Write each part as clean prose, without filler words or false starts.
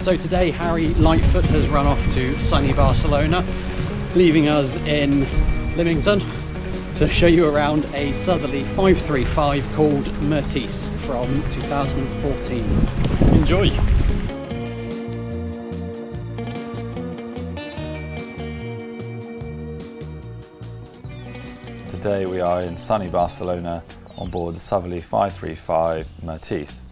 So today Harry Lightfoot has run off to sunny Barcelona, leaving us in Lymington to show you around a Southerly 535 called MERTICE from 2014. Enjoy! Today we are in sunny Barcelona on board the Southerly 535 MERTICE.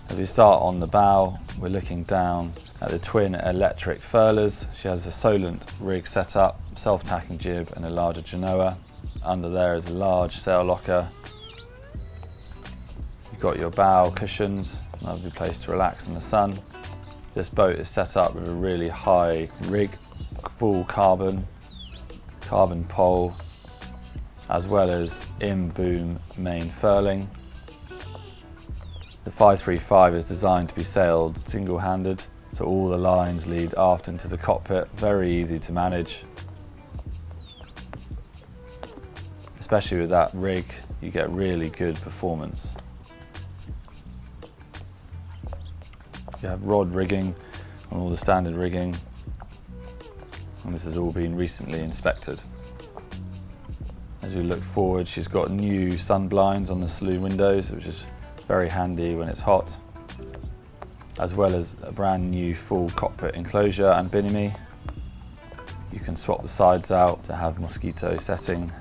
As we start on the bow, we're looking down at the twin electric furlers. She has a Solent rig set up, self-tacking jib and a larger genoa. Under there is a large sail locker. You've got your bow cushions, lovely place to relax in the sun. This boat is set up with a really high rig, full carbon pole, as well as in-boom main furling. The 535 is designed to be sailed single-handed, so all the lines lead aft into the cockpit, very easy to manage. Especially with that rig, you get really good performance. You have rod rigging and all the standard rigging, and this has all been recently inspected. As we look forward, she's got new sun blinds on the saloon windows, which is very handy when it's hot, as well as a brand new full cockpit enclosure and bimini. You can swap the sides out to have mosquito setting.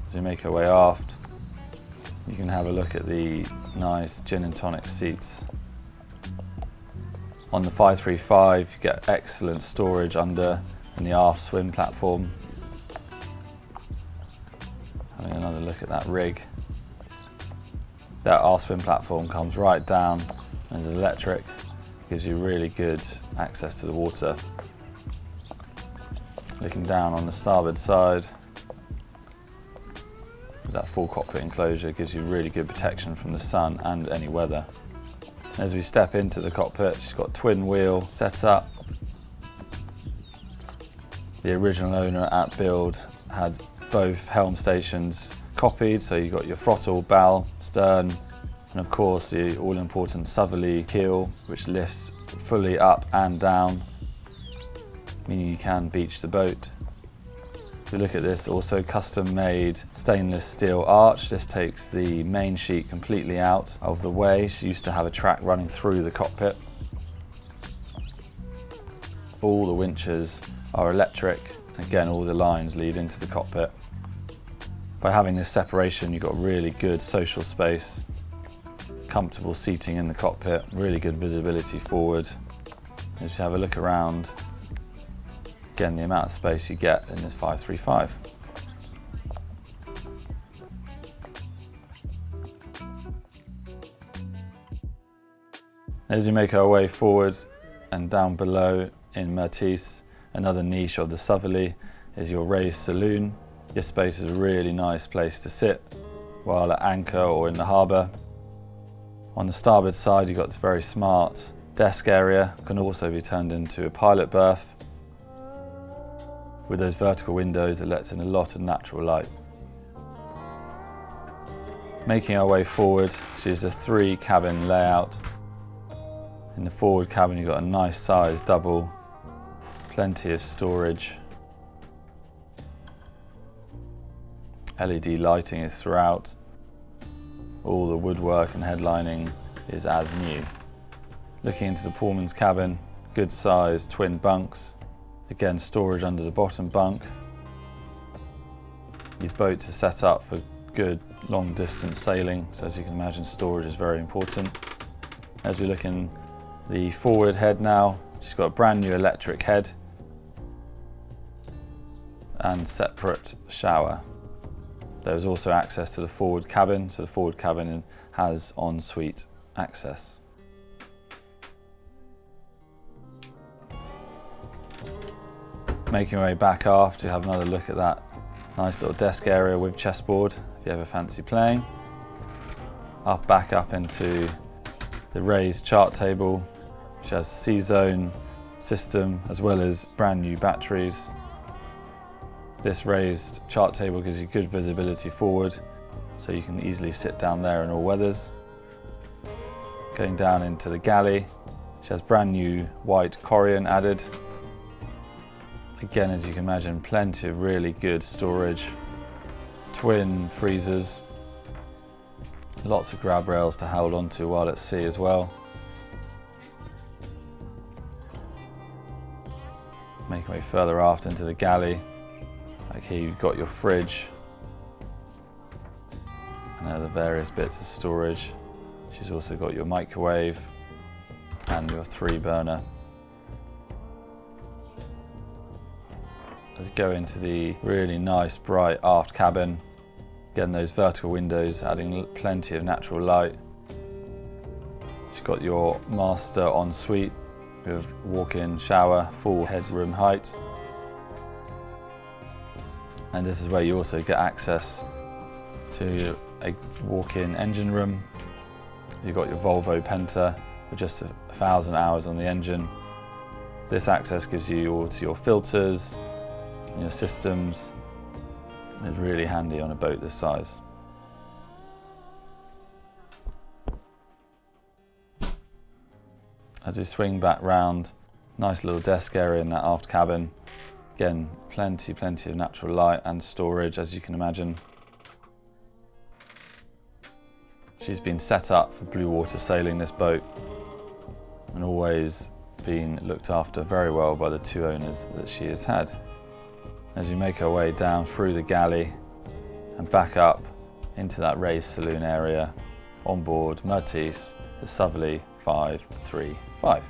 As we make our way aft, you can have a look at the nice gin and tonic seats. On the 535 you get excellent storage under in the aft swim platform. Having another look at that rig. That aft swim platform comes right down and is electric, gives you really good access to the water. Looking down on the starboard side, that full cockpit enclosure gives you really good protection from the sun and any weather. As we step into the cockpit, she's got twin wheel set up. The original owner at build had both helm stations copied, so you've got your throttle, bow, stern, and of course the all-important Southerly keel, which lifts fully up and down, meaning you can beach the boat. If you look at this, also custom-made stainless steel arch. This takes the main sheet completely out of the way. She used to have a track running through the cockpit. All the winches are electric. Again, all the lines lead into the cockpit. By having this separation, you've got really good social space, comfortable seating in the cockpit, really good visibility forward. As you have a look around, again, the amount of space you get in this 535. As you make our way forward and down below in MERTICE, another niche of the Southerly is your raised saloon. This space is a really nice place to sit while at anchor or in the harbour. On the starboard side, you've got this very smart desk area. It can also be turned into a pilot berth with those vertical windows that lets in a lot of natural light. Making our way forward, she's a 3-cabin layout. In the forward cabin, you've got a nice sized double, plenty of storage. LED lighting is throughout. All the woodwork and headlining is as new. Looking into the Pullman's cabin, good sized twin bunks. Again, storage under the bottom bunk. These boats are set up for good long distance sailing, so as you can imagine, storage is very important. As we look in the forward head now, she's got a brand new electric head and separate shower. There is also access to the forward cabin, so the forward cabin has ensuite access. Making our way back aft, you have another look at that nice little desk area with chessboard, if you ever fancy playing. Back up into the raised chart table, which has C-zone system as well as brand new batteries. This raised chart table gives you good visibility forward, so you can easily sit down there in all weathers. Going down into the galley, she has brand new white corian added. Again, as you can imagine, plenty of really good storage. Twin freezers. Lots of grab rails to hold onto while at sea as well. Making way further aft into the galley. Like here you've got your fridge and other various bits of storage. She's also got your microwave and your 3-burner. Let's go into the really nice bright aft cabin. Again, those vertical windows adding plenty of natural light. She's got your master ensuite with walk-in shower, full headroom height. And this is where you also get access to a walk-in engine room. You've got your Volvo Penta with just 1,000 hours on the engine. This access gives you all to your filters and your systems. It's really handy on a boat this size. As we swing back round, nice little desk area in that aft cabin. Again, plenty of natural light and storage, as you can imagine. She's been set up for blue water sailing, this boat, and always been looked after very well by the 2 owners that she has had. As we make our way down through the galley and back up into that raised saloon area, on board MERTICE, the Southerly 535.